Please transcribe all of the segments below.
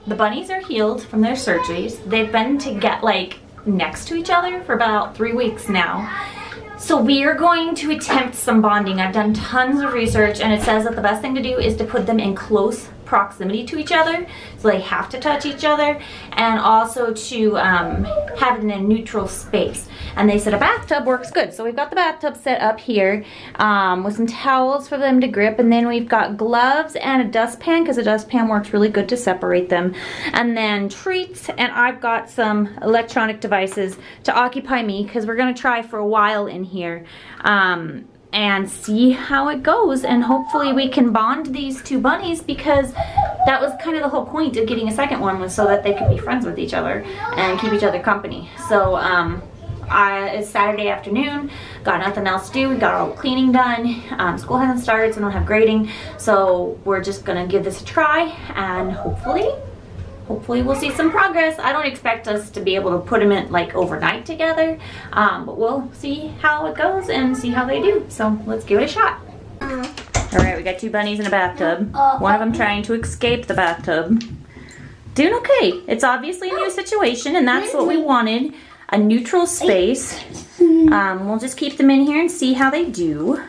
the bunnies are healed from their surgeries. They've been to get like next to each other for about 3 weeks now. So we are going to attempt some bonding. I've done tons of research and it says that the best thing to do is to put them in close proximity to each other, so they have to touch each other, and also to have it in a neutral space. And they said a bathtub works good. So we've got the bathtub set up here with some towels for them to grip, and then we've got gloves and a dustpan, because a dustpan works really good to separate them, and then treats, and I've got some electronic devices to occupy me, because we're going to try for a while in here and see how it goes, and hopefully we can bond these two bunnies, because that was kind of the whole point of getting a second one, was so that they could be friends with each other and keep each other company. So it's Saturday afternoon, got nothing else to do. We got all the cleaning done. School hasn't started, so I don't have grading, so we're just gonna give this a try, and hopefully we'll see some progress. I don't expect us to be able to put them in like overnight together, but we'll see how it goes and see how they do. So let's give it a shot. All right, we got two bunnies in a bathtub. One of them trying to escape the bathtub. Doing okay. It's obviously a new situation, and that's what we wanted, a neutral space. We'll just keep them in here and see how they do.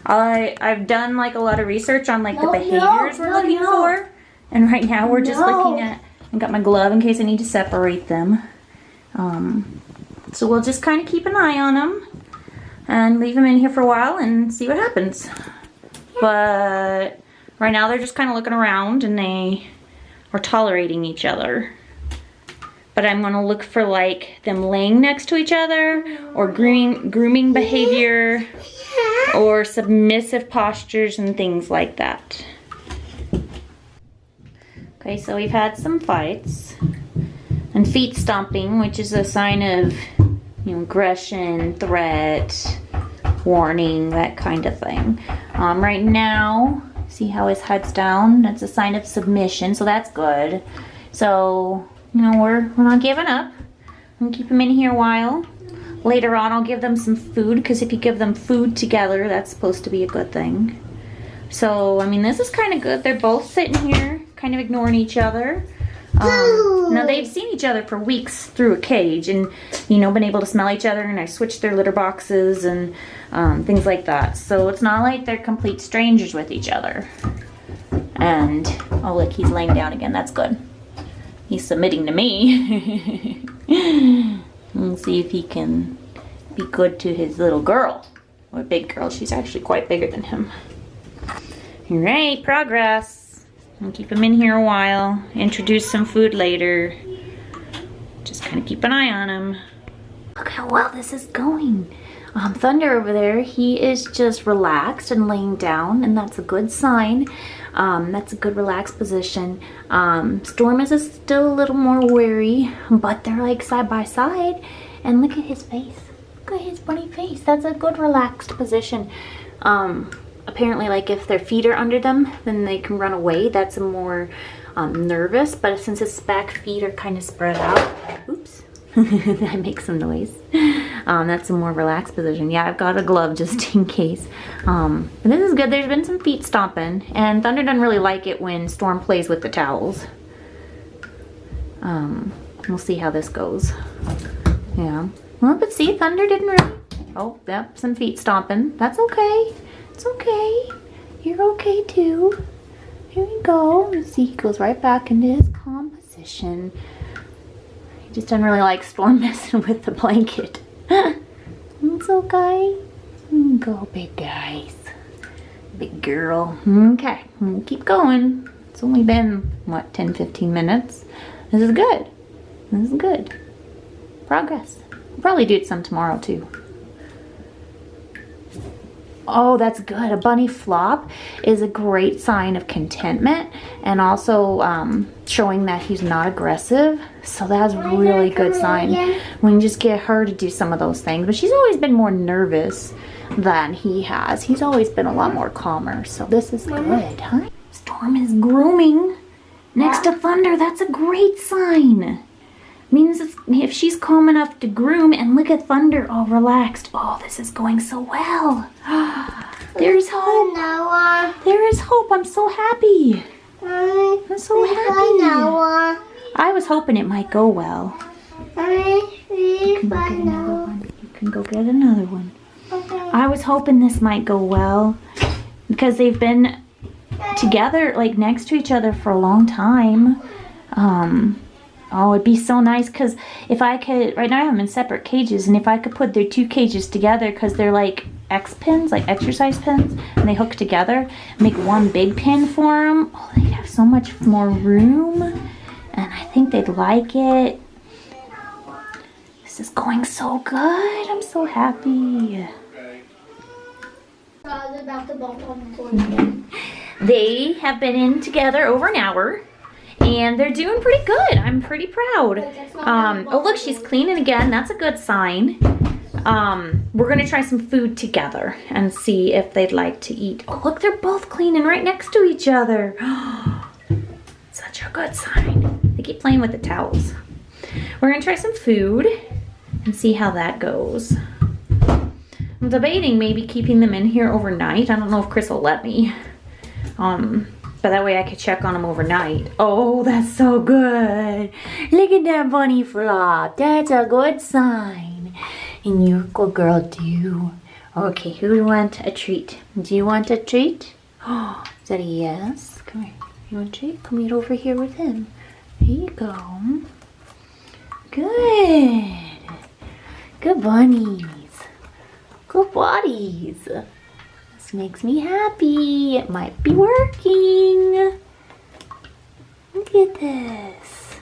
I've done like a lot of research on like the behaviors we're looking for. And right now we're just looking at, I got my glove in case I need to separate them. So we'll just kind of keep an eye on them and leave them in here for a while and see what happens. But right now they're just kind of looking around and they are tolerating each other. But I'm gonna look for like them laying next to each other, or grooming behavior, or submissive postures and things like that. Okay, so we've had some fights, and feet stomping, which is a sign of, aggression, threat, warning, that kind of thing. Right now, see how his head's down? That's a sign of submission, so that's good. So, we're not giving up. I'm gonna keep him in here a while. Later on, I'll give them some food, because if you give them food together, that's supposed to be a good thing. So, this is kind of good. They're both sitting here, kind of ignoring each other. Now, they've seen each other for weeks through a cage and, been able to smell each other, and I switched their litter boxes and things like that. So it's not like they're complete strangers with each other. And, oh look, he's laying down again. That's good. He's submitting to me. We'll see if he can be good to his little girl. Or big girl. She's actually quite bigger than him. All right, progress. I'll keep him in here a while. Introduce some food later. Just kind of keep an eye on him. Look how well this is going. Thunder over there, he is just relaxed and laying down, and that's a good sign. That's a good relaxed position. Storm is still a little more wary, but they're like side by side. And look at his face. Look at his bunny face. That's a good relaxed position. Apparently, like if their feet are under them, then they can run away. That's a more nervous, but since his back feet are kind of spread out, oops, that makes some noise. That's a more relaxed position. Yeah, I've got a glove just in case. But this is good. There's been some feet stomping, and Thunder doesn't really like it when Storm plays with the towels. We'll see how this goes. Yeah. Well, but see, Thunder didn't really... Oh, yep, some feet stomping. That's okay. It's okay. You're okay too. Here we go. Let's see, he goes right back into his calm position. He just doesn't really like Storm messing with the blanket. It's okay. Go, big guys. Big girl. Okay, we'll keep going. It's only been, what, 10-15 minutes? This is good. This is good. Progress. We'll probably do some tomorrow too. Oh, that's good. A bunny flop is a great sign of contentment, and also showing that he's not aggressive. So that's a really good sign. We can just get her to do some of those things. But she's always been more nervous than he has. He's always been a lot more calmer. So this is good, huh? Storm is grooming next to Thunder. That's a great sign. Means if she's calm enough to groom, and look at Thunder all relaxed. Oh, this is going so well. There's hope. There is hope. I'm so happy. I'm so happy. I was hoping it might go well. You can go get another one. You can go get another one. I was hoping this might go well because they've been together, like next to each other for a long time. Oh, it'd be so nice because if I could, right now I'm in separate cages, and if I could put their 2 cages together, because they're like X pins, like exercise pins, and they hook together, make one big pin for them, oh, they'd have so much more room, and I think they'd like it. This is going so good. I'm so happy. They have been in together over an hour. And they're doing pretty good. I'm pretty proud. Oh, look, she's cleaning again. That's a good sign. We're going to try some food together and see if they'd like to eat. Oh, look, they're both cleaning right next to each other. Such a good sign. They keep playing with the towels. We're going to try some food and see how that goes. I'm debating maybe keeping them in here overnight. I don't know if Chris will let me. But that way I could check on them overnight. Oh, that's so good. Look at that bunny flop. That's a good sign. And you're a good girl too. Okay, who wants a treat? Do you want a treat? Oh, is that a yes? Come here. You want a treat? Come eat over here with him. Here you go. Good. Good bunnies. Good buddies. This makes me happy. It might be working. Look at this.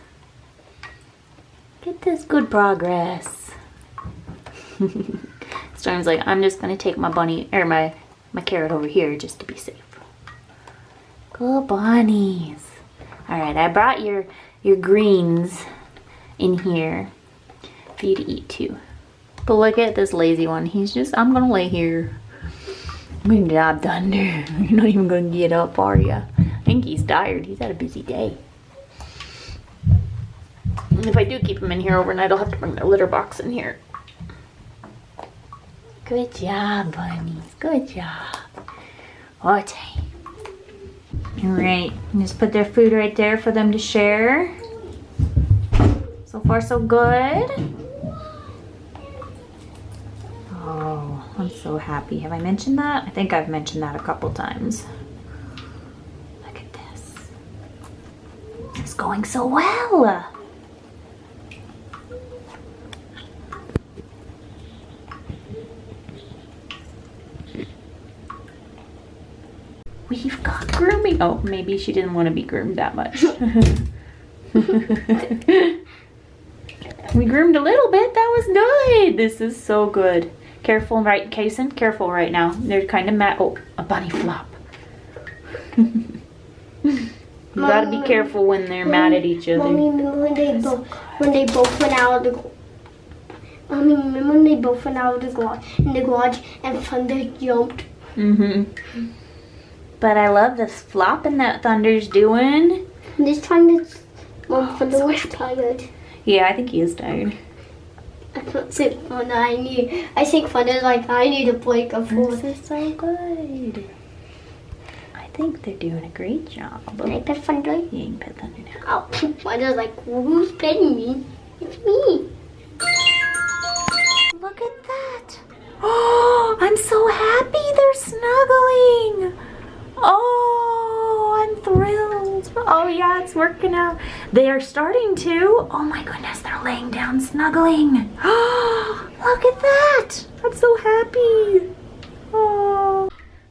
Look at this good progress. Storm's like, I'm just gonna take my bunny or my carrot over here just to be safe. Good bunnies. Alright, I brought your greens in here for you to eat too. But look at this lazy one. He's just, I'm gonna lay here. Good job, Thunder. You're not even gonna get up, are ya? I think he's tired. He's had a busy day. If I do keep him in here overnight, I'll have to bring the litter box in here. Good job, bunnies. Good job. Okay. Alright, just put their food right there for them to share. So far, so good. Oh, I'm so happy. Have I mentioned that? I think I've mentioned that a couple times. Look at this. It's going so well. We've got grooming. Oh, maybe she didn't want to be groomed that much. We groomed a little bit. That was good. This is so good. Careful, right, Kason? Careful right now. They're kind of mad. Oh, a bunny flop. You gotta be careful when they're mad at each other. Mommy, remember when they both went out of the Mommy, remember when they both went out of the garage and Thunder jumped? Mm-hmm. But I love this flopping that Thunder's doing. This time it's Thunder was tired. Yeah, I think he is tired. I think Thunder's like, I need a break of food. This is so good. I think they're doing a great job. Can I pet Thunder? You can pet Thunder now. Oh, Thunder's like, who's petting me? It's me. Look at that. Oh, I'm so happy they're snuggling. Oh, I'm thrilled. Oh yeah, it's working out. They are starting to. Oh my goodness, they're laying down snuggling. Oh, look at that. I'm so happy. Oh,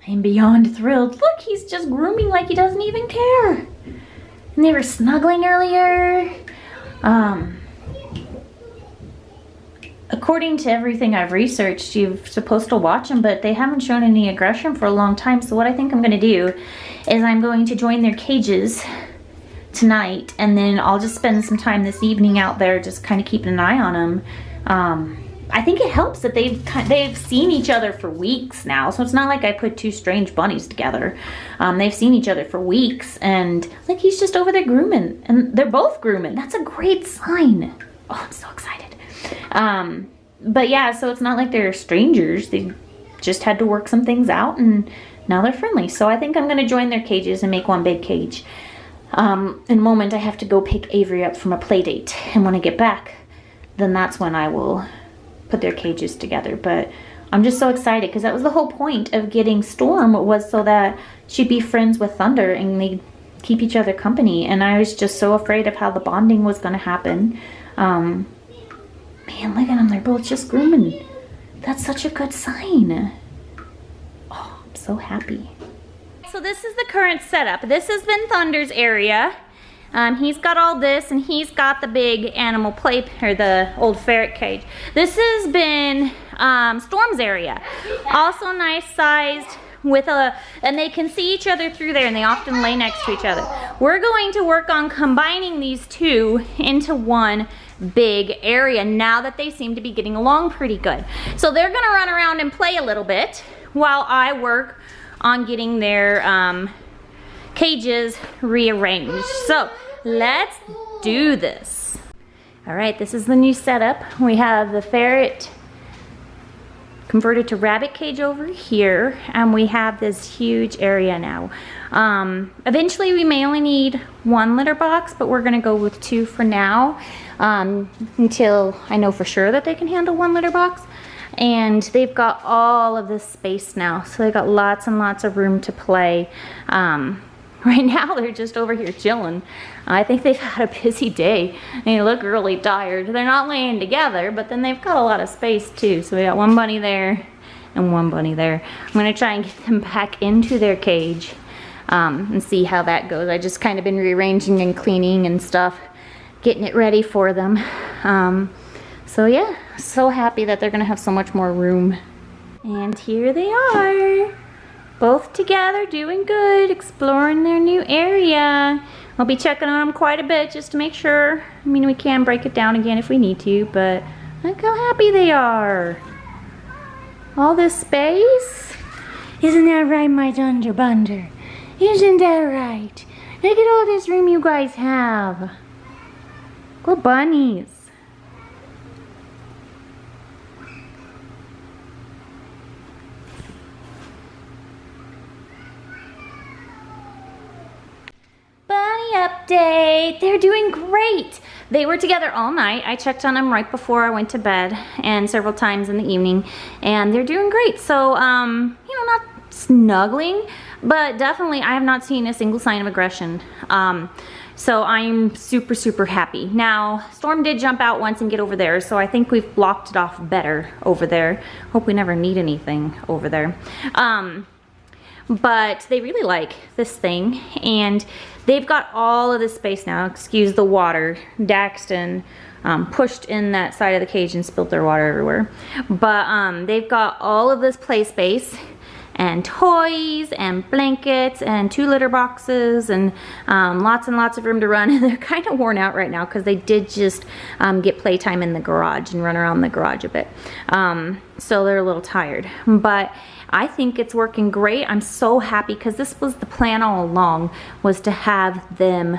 I'm beyond thrilled. Look, he's just grooming like he doesn't even care. And they were snuggling earlier. According to everything I've researched, you're supposed to watch them, but they haven't shown any aggression for a long time. So what I think I'm going to do is I'm going to join their cages tonight, and then I'll just spend some time this evening out there just kind of keeping an eye on them. I think it helps that they've seen each other for weeks now, so it's not like I put 2 strange bunnies together. They've seen each other for weeks, and like he's just over there grooming, and they're both grooming. That's a great sign. Oh, I'm so excited. But yeah, so it's not like they're strangers. They just had to work some things out, and now they're friendly. So I think I'm going to join their cages and make one big cage. in a moment I have to go pick Avery up from a play date. And when I get back, then that's when I will put their cages together. But I'm just so excited because that was the whole point of getting Storm, was so that she'd be friends with Thunder and they'd keep each other company. And I was just so afraid of how the bonding was going to happen. Man, look at them. They're both just grooming. That's such a good sign. Oh, I'm so happy. So this is the current setup. This has been Thunder's area. He's got all this, and he's got the big animal play, or the old ferret cage. This has been Storm's area. Also nice sized with and they can see each other through there, and they often lay next to each other. We're going to work on combining these two into one big area now that they seem to be getting along pretty good. So they're gonna run around and play a little bit while I work on getting their cages rearranged. So let's do this. All right, this is the new setup. We have the ferret converted to rabbit cage over here, and we have this huge area now. Eventually we may only need one litter box, but we're gonna go with 2 for now, until I know for sure that they can handle 1 litter box. And they've got all of this space now, so they've got lots and lots of room to play. Right now they're just over here chilling. I think they've had a busy day. They look really tired. They're not laying together, but then they've got a lot of space too. So we got one bunny there and one bunny there. I'm gonna try and get them back into their cage and see how that goes. I just kind of been rearranging and cleaning and stuff, getting it ready for them. So yeah, so happy that they're gonna have so much more room. And here they are. Both together, doing good, exploring their new area. I'll be checking on them quite a bit just to make sure. I mean, we can break it down again if we need to, but look how happy they are. All this space. Isn't that right, my Thunder Bunder? Isn't that right? Look at all this room you guys have. Good bunnies. Update. They're doing great. They were together all night. I checked on them right before I went to bed and several times in the evening, and they're doing great. So, you know, not snuggling, but definitely I have not seen a single sign of aggression. So I'm super, super happy. Now, Storm did jump out once and get over there, so I think we've blocked it off better over there. Hope we never need anything over there. But they really like this thing, and they've got all of this space now. Excuse the water. Daxton pushed in that side of the cage and spilled their water everywhere. But they've got all of this play space and toys and blankets and 2 litter boxes and lots and lots of room to run. And they're kind of worn out right now because they did just get playtime in the garage and run around the garage a bit. So they're a little tired, but I think it's working great. I'm so happy because this was the plan all along, was to have them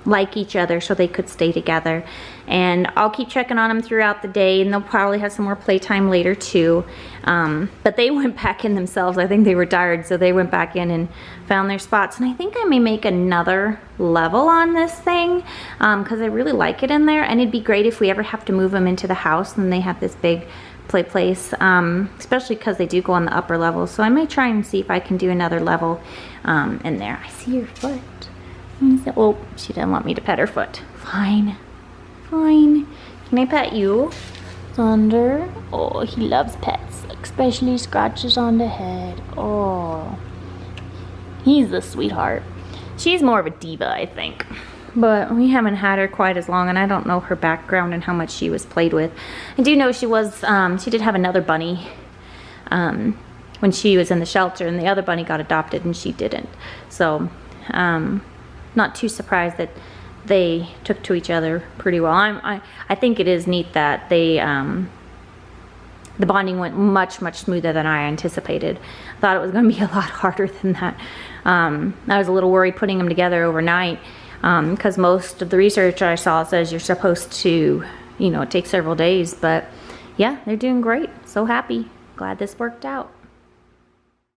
like each other so they could stay together. And I'll keep checking on them throughout the day, and they'll probably have some more playtime later too. But they went back in themselves. I think they were tired, so they went back in and found their spots. And I think I may make another level on this thing because I really like it in there. And it'd be great if we ever have to move them into the house and they have this big play place, especially because they do go on the upper level. So I may try and see if I can do another level in there. I see your foot. Oh, she didn't want me to pet her foot. Fine, fine. Can I pet you, Thunder? Oh, he loves pets, especially scratches on the head. Oh, he's a sweetheart. She's more of a diva, I think. But we haven't had her quite as long, and I don't know her background and how much she was played with. I do know she was, she did have another bunny when she was in the shelter, and the other bunny got adopted and she didn't. So, not too surprised that they took to each other pretty well. I think it is neat that they, the bonding went much, much smoother than I anticipated. I thought it was going to be a lot harder than that. I was a little worried putting them together overnight. Because most of the research I saw says you're supposed to, you know, it takes several days. But yeah, they're doing great. So happy. Glad this worked out.